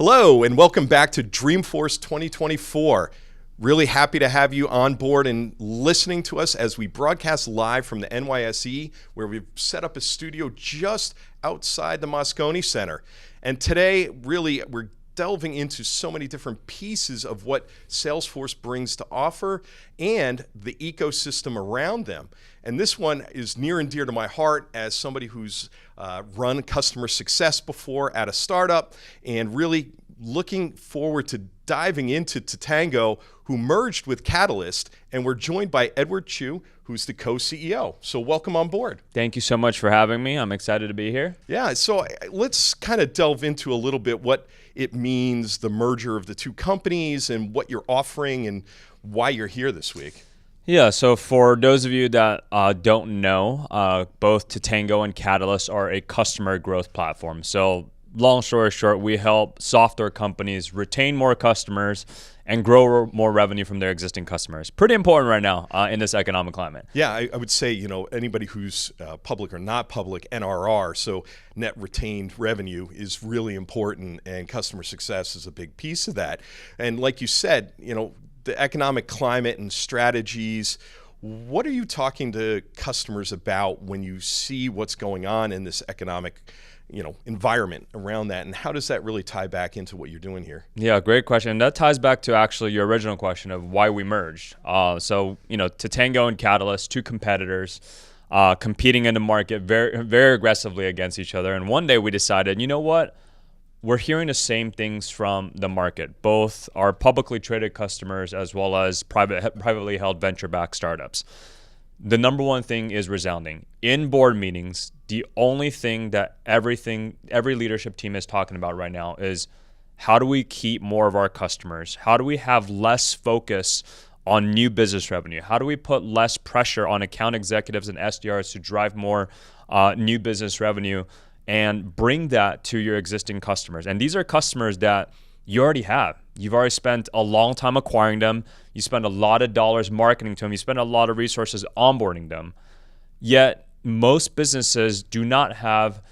Hello, and welcome back to Dreamforce 2024. Really happy to have you on board and listening to us as we broadcast live from the NYSE, where we've set up a studio just outside the Moscone Center. And today, really, we're delving into so many different pieces of what Salesforce brings to offer and the ecosystem around them. And this one is near and dear to my heart as somebody who's run customer success before at a startup, and really looking forward to diving into Totango, who merged with Catalyst, and we're joined by Chiu, who's the co-CEO. So welcome on board. Thank you so much for having me. I'm excited to be here. Yeah, so let's kind of delve into a little bit what it means, the merger of the two companies, and what you're offering and why you're here this week. Yeah, so for those of you that don't know, both Totango and Catalyst are a customer growth platform. So long story short, we help software companies retain more customers and grow more revenue from their existing customers. Pretty important right now in this economic climate. Yeah, I would say, anybody who's public or not public, NRR, so net retained revenue, is really important, and customer success is a big piece of that. And like you said, the economic climate and strategies, what are you talking to customers about when you see what's going on in this economic environment around that, and how does that really tie back into what you're doing here? Yeah, great question. That ties back to actually your original question of why we merged. Totango and Catalyst, two competitors, competing in the market very, very aggressively against each other. And one day we decided, you know what? We're hearing the same things from the market. Both our publicly traded customers as well as privately held venture-backed startups. The number one thing is resounding. In board meetings, the only thing that every leadership team is talking about right now is how do we keep more of our customers? How do we have less focus on new business revenue? How do we put less pressure on account executives and SDRs to drive more new business revenue and bring that to your existing customers? And these are customers that you already have. You've already spent a long time acquiring them. You spend a lot of dollars marketing to them. You spend a lot of resources onboarding them. Yet most businesses do not have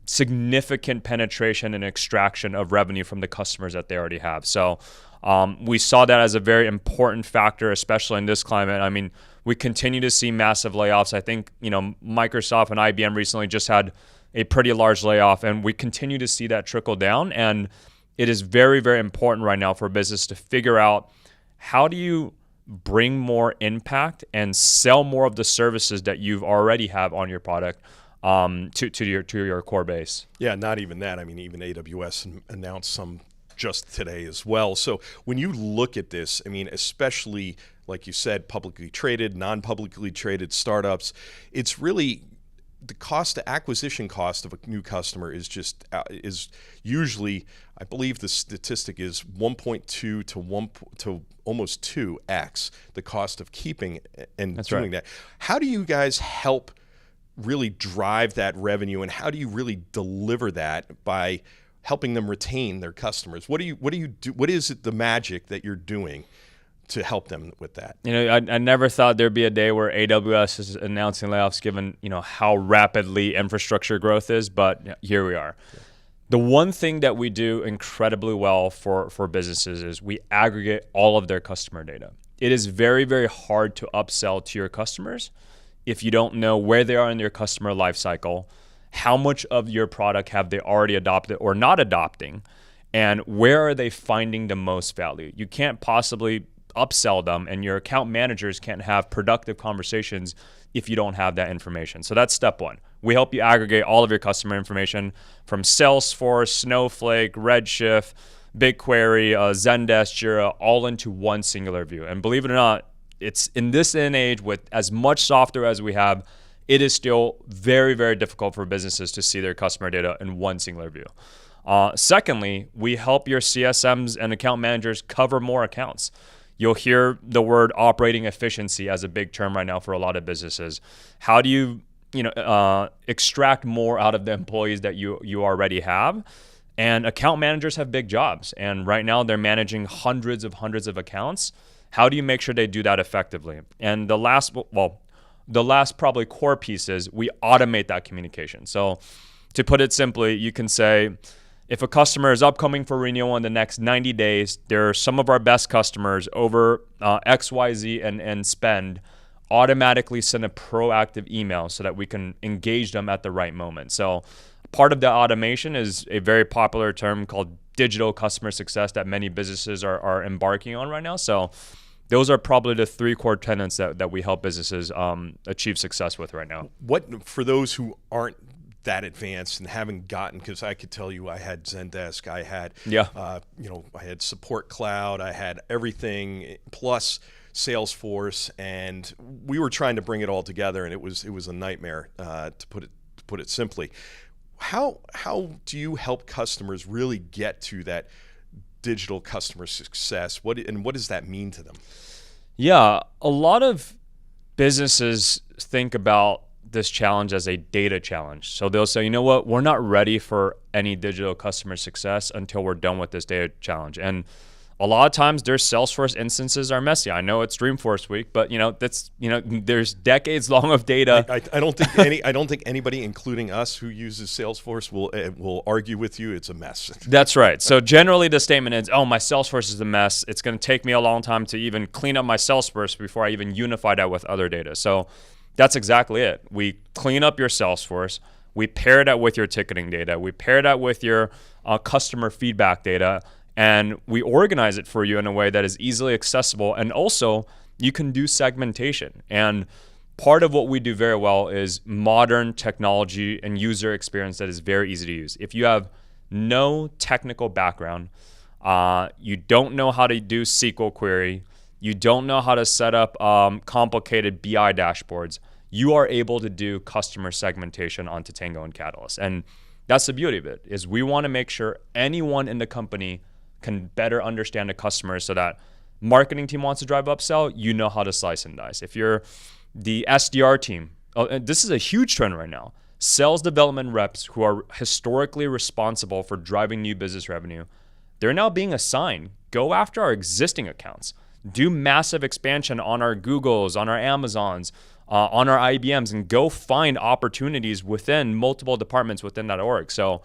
significant penetration and extraction of revenue from the customers that they already have. So we saw that as a very important factor, especially in this climate. I mean, we continue to see massive layoffs. I think, Microsoft and IBM recently just had a pretty large layoff, and we continue to see that trickle down. And it is very, very important right now for a business to figure out how do you bring more impact and sell more of the services that you've already have on your product to your core base. Yeah, not even that. I mean, even AWS announced some just today as well. So when you look at this, I mean, especially like you said, publicly traded, non-publicly traded startups, it's really the acquisition cost of a new customer is usually, I believe the statistic is 1.2 to almost 2x the cost of keeping and That's doing right. that. How do you guys help really drive that revenue, and how do you really deliver that by helping them retain their customers? What do you do? What is it, the magic that you're doing to help them with that? I never thought there'd be a day where AWS is announcing layoffs given, how rapidly infrastructure growth is, but here we are. Yeah. The one thing that we do incredibly well for businesses is we aggregate all of their customer data. It is very, very hard to upsell to your customers if you don't know where they are in their customer life cycle, how much of your product have they already adopted or not adopting, and where are they finding the most value. You can't possibly upsell them, and your account managers can't have productive conversations if you don't have that information. So that's step one. We help you aggregate all of your customer information from Salesforce, Snowflake, Redshift, BigQuery, Zendesk, Jira, all into one singular view. And believe it or not, it's in this day and age with as much software as we have, it is still very, very difficult for businesses to see their customer data in one singular view. Secondly, we help your CSMs and account managers cover more accounts. You'll hear the word operating efficiency as a big term right now for a lot of businesses. How do you, extract more out of the employees that you already have? And account managers have big jobs, and right now they're managing hundreds of accounts. How do you make sure they do that effectively? And the last probably core piece is we automate that communication. So to put it simply, you can say, if a customer is upcoming for renewal in the next 90 days, they're some of our best customers over XYZ and spend, automatically send a proactive email so that we can engage them at the right moment. So part of the automation is a very popular term called digital customer success that many businesses are embarking on right now. So those are probably the 3 core tenets that we help businesses achieve success with right now. What, for those who aren't that advanced and haven't gotten, because I could tell you I had Zendesk, I had, I had Support Cloud, I had everything plus Salesforce, and we were trying to bring it all together, and it was a nightmare to put it simply. How do you help customers really get to that digital customer success? What does that mean to them? Yeah, a lot of businesses think about this challenge as a data challenge. So they'll say, you know what, we're not ready for any digital customer success until we're done with this data challenge. And a lot of times their Salesforce instances are messy. I know it's Dreamforce week, but there's decades long of data. I don't think anybody, including us who uses Salesforce, will argue with you. It's a mess. That's right. So generally the statement is, oh, my Salesforce is a mess. It's going to take me a long time to even clean up my Salesforce before I even unify that with other data. So that's exactly it. We clean up your Salesforce. We pair that with your ticketing data. We pair that with your customer feedback data. And we organize it for you in a way that is easily accessible. And also, you can do segmentation. And part of what we do very well is modern technology and user experience that is very easy to use. If you have no technical background, you don't know how to do SQL query, you don't know how to set up complicated BI dashboards, you are able to do customer segmentation on Totango and Catalyst. And that's the beauty of it, is we want to make sure anyone in the company can better understand the customer, so that marketing team wants to drive upsell, you know how to slice and dice. If you're the SDR team, this is a huge trend right now. Sales development reps who are historically responsible for driving new business revenue, they're now being assigned, go after our existing accounts, do massive expansion on our Googles, on our Amazons, on our IBMs, and go find opportunities within multiple departments within that org. So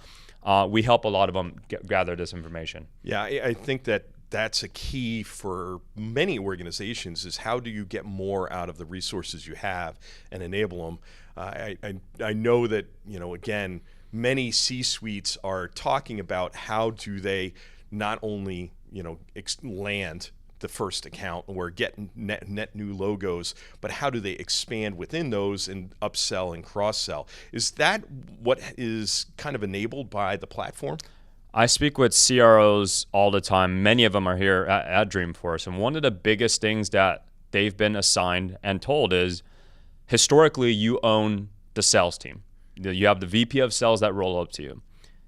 we help a lot of them gather this information. Yeah, I think that's a key for many organizations, is how do you get more out of the resources you have and enable them. I know that, again, many C-suites are talking about how do they not only, land the first account or get net new logos, but how do they expand within those and upsell and cross-sell? Is that what is kind of enabled by the platform? I speak with CROs all the time. Many of them are here at Dreamforce. And one of the biggest things that they've been assigned and told is, historically, you own the sales team. You have the VP of sales that roll up to you.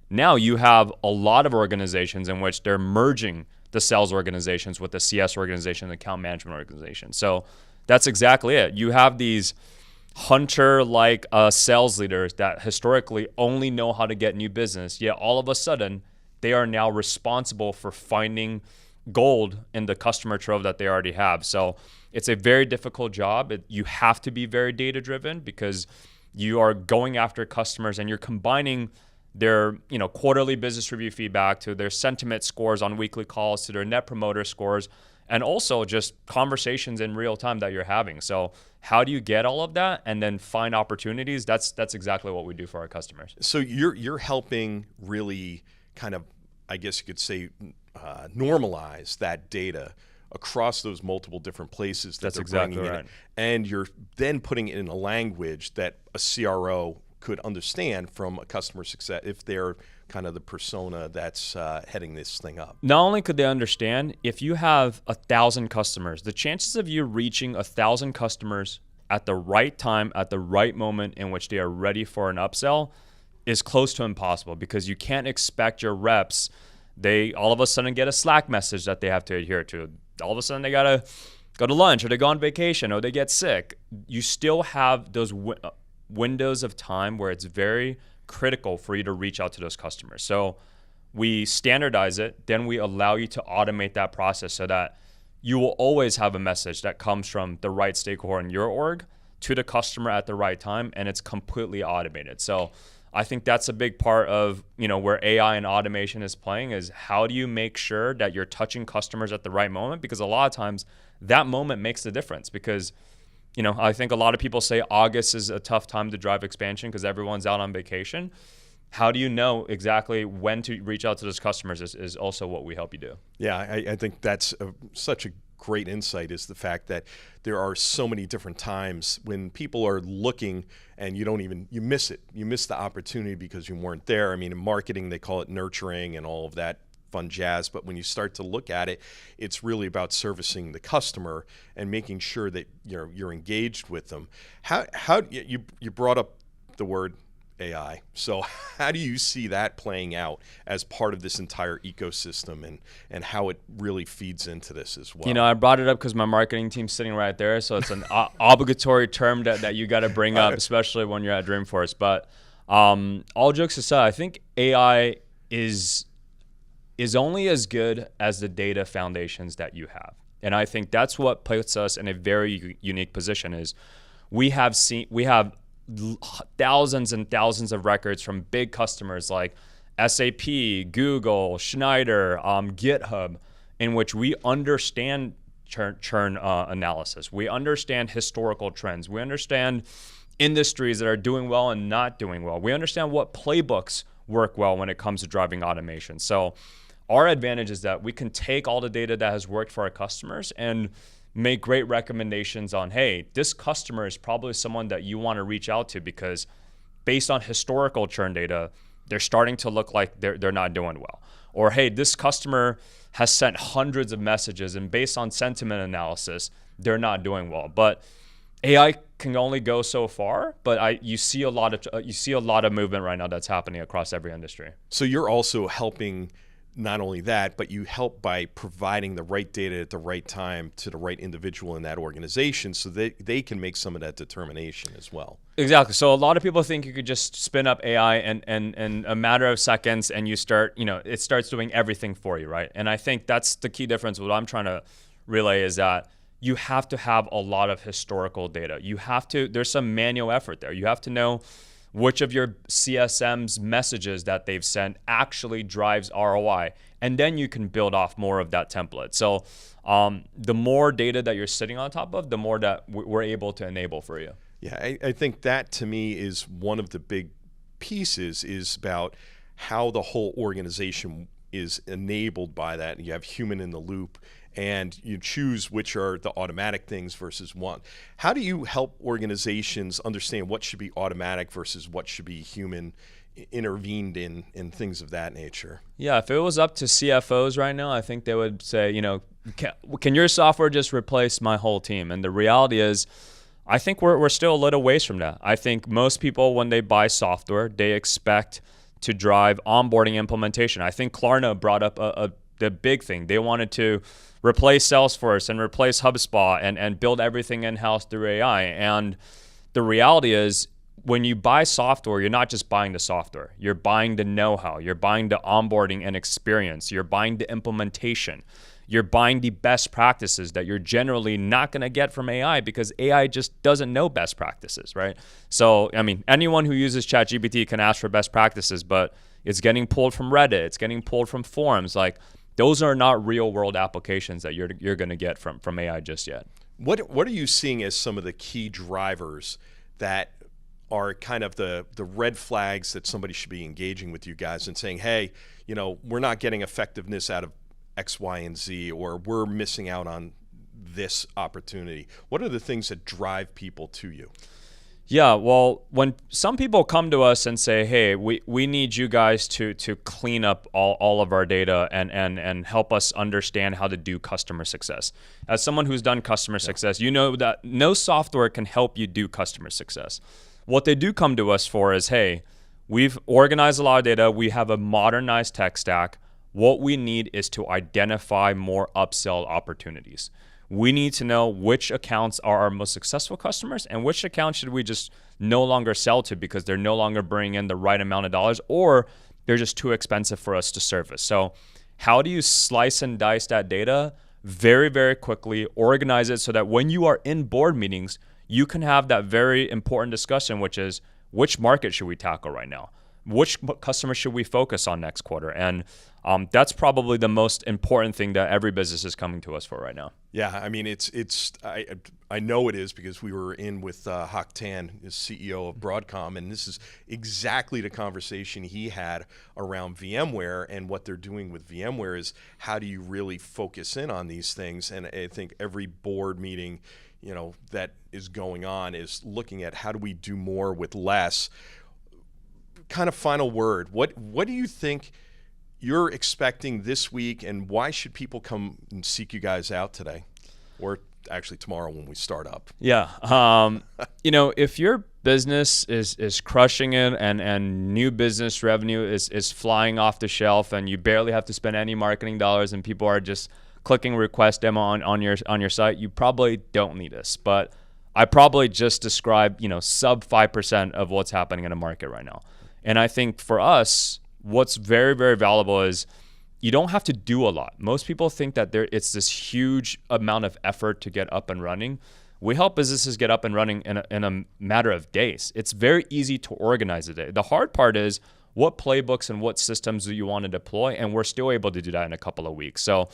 Now you have a lot of organizations in which they're merging the sales organizations with the CS organization, the account management organization. So that's exactly it. You have these hunter-like sales leaders that historically only know how to get new business, yet all of a sudden they are now responsible for finding gold in the customer trove that they already have. So it's a very difficult job. You have to be very data-driven, because you are going after customers and you're combining their quarterly business review feedback to their sentiment scores on weekly calls to their net promoter scores, and also just conversations in real time that you're having. So how do you get all of that and then find opportunities? That's exactly what we do for our customers. So you're helping really kind of, I guess you could say, normalize that data across those multiple different places that That's exactly bringing right. in, and you're then putting it in a language that a CRO could understand from a customer success, if they're kind of the persona that's heading this thing up. Not only could they understand, if you have 1,000 customers, the chances of you reaching 1,000 customers at the right time, at the right moment in which they are ready for an upsell, is close to impossible, because you can't expect your reps, they all of a sudden get a Slack message that they have to adhere to. All of a sudden they got to go to lunch, or they go on vacation, or they get sick. You still have those windows of time where it's very critical for you to reach out to those customers. So we standardize it, then we allow you to automate that process so that you will always have a message that comes from the right stakeholder in your org to the customer at the right time, and it's completely automated. So I think that's a big part of, where AI and automation is playing, is how do you make sure that you're touching customers at the right moment? Because a lot of times that moment makes the difference. Because, I think a lot of people say August is a tough time to drive expansion because everyone's out on vacation. How do you know exactly when to reach out to those customers is also what we help you do. Yeah, I think that's such a great insight, is the fact that there are so many different times when people are looking and you miss it. You miss the opportunity because you weren't there. I mean, in marketing, they call it nurturing and all of that fun jazz. But when you start to look at it, it's really about servicing the customer and making sure that you're engaged with them. How you brought up the word AI. So how do you see that playing out as part of this entire ecosystem, and how it really feeds into this as well? I brought it up because my marketing team's sitting right there. So it's an obligatory term that you got to bring up, especially when you're at Dreamforce. But all jokes aside, I think AI is only as good as the data foundations that you have. And I think that's what puts us in a very unique position, is we have thousands and thousands of records from big customers like SAP, Google, Schneider, GitHub, in which we understand churn analysis. We understand historical trends. We understand industries that are doing well and not doing well. We understand what playbooks work well when it comes to driving automation. So our advantage is that we can take all the data that has worked for our customers and make great recommendations on, hey, this customer is probably someone that you want to reach out to, because based on historical churn data, they're starting to look like they're not doing well. Or, hey, this customer has sent hundreds of messages, and based on sentiment analysis, they're not doing well. But AI can only go so far, but you see a lot of movement right now that's happening across every industry. So you're also helping. Not only that, but you help by providing the right data at the right time to the right individual in that organization, so that they can make some of that determination as well. Exactly. So a lot of people think you could just spin up AI and in a matter of seconds, and it starts doing everything for you, right? And I think that's the key difference. What I'm trying to relay is that you have to have a lot of historical data. There's some manual effort there. You have to know which of your CSM's messages that they've sent actually drives ROI. And then you can build off more of that template. So the more data that you're sitting on top of, the more that we're able to enable for you. Yeah, I think that to me is one of the big pieces, is about how the whole organization is enabled by that. You have human in the loop, and you choose which are the automatic things versus one. How do you help organizations understand what should be automatic versus what should be human intervened in things of that nature? Yeah, if it was up to CFOs right now, I think they would say, can your software just replace my whole team? And the reality is, I think we're still a little ways from that. I think most people, when they buy software, they expect to drive onboarding implementation. I think Klarna brought up the big thing. They wanted to replace Salesforce and replace HubSpot and build everything in-house through AI. And the reality is, when you buy software, you're not just buying the software. You're buying the know-how. You're buying the onboarding and experience. You're buying the implementation. You're buying the best practices that you're generally not going to get from AI, because AI just doesn't know best practices, right? So, anyone who uses ChatGPT can ask for best practices, but it's getting pulled from Reddit. It's getting pulled from forums. Like, those are not real world applications that you're going to get from AI just yet. What are you seeing as some of the key drivers that are kind of the red flags that somebody should be engaging with you guys and saying, hey, we're not getting effectiveness out of X, Y, and Z, or we're missing out on this opportunity? What are the things that drive people to you? Yeah, well, when some people come to us and say, hey, we need you guys to clean up all of our data and help us understand how to do customer success. As someone who's done customer success, you know that no software can help you do customer success. What they do come to us for is, hey, we've organized a lot of data. We have a modernized tech stack. What we need is to identify more upsell opportunities. We need to know which accounts are our most successful customers and which accounts should we just no longer sell to because they're no longer bringing in the right amount of dollars, or they're just too expensive for us to service. So how do you slice and dice that data very, very quickly, organize it so that when you are in board meetings, you can have that very important discussion, which is which market should we tackle right now? Which customer should we focus on next quarter? And that's probably the most important thing that every business is coming to us for right now. Yeah, I mean, I know it is because we were in with Hock Tan, the CEO of Broadcom, and this is exactly the conversation he had around VMware, and what they're doing with VMware is how do you really focus in on these things? And I think every board meeting, that is going on is looking at how do we do more with less. Kind of final word. What do you think you're expecting this week, and why should people come and seek you guys out today, or actually tomorrow when we start up? Yeah, if your business is crushing it and new business revenue is flying off the shelf, and you barely have to spend any marketing dollars, and people are just clicking request demo on your site, you probably don't need us. But I probably just described sub 5% of what's happening in the market right now. And I think for us, what's very, very valuable is you don't have to do a lot. Most people think that it's this huge amount of effort to get up and running. We help businesses get up and running in a matter of days. It's very easy to organize a day. The hard part is what playbooks and what systems do you want to deploy, and we're still able to do that in a couple of weeks. So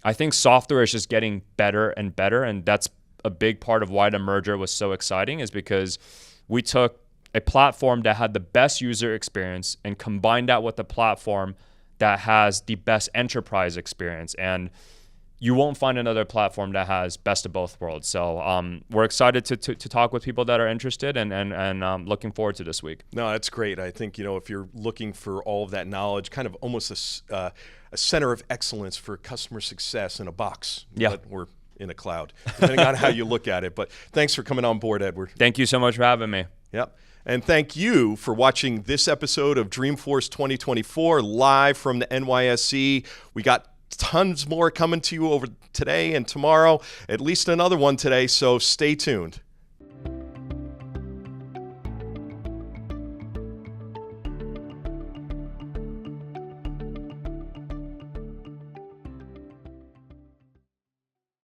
I think software is just getting better and better, and that's a big part of why the merger was so exciting, is because we took a platform that had the best user experience and combine that with a platform that has the best enterprise experience. And you won't find another platform that has best of both worlds. So we're excited to talk with people that are interested, and looking forward to this week. No, that's great. I think, if you're looking for all of that knowledge, kind of almost a center of excellence for customer success in a box. Yeah. But we're in a cloud, depending on how you look at it. But thanks for coming on board, Edward. Thank you so much for having me. Yep. And thank you for watching this episode of Dreamforce 2024 live from the NYSE. We got tons more coming to you over today and tomorrow, at least another one today, so stay tuned.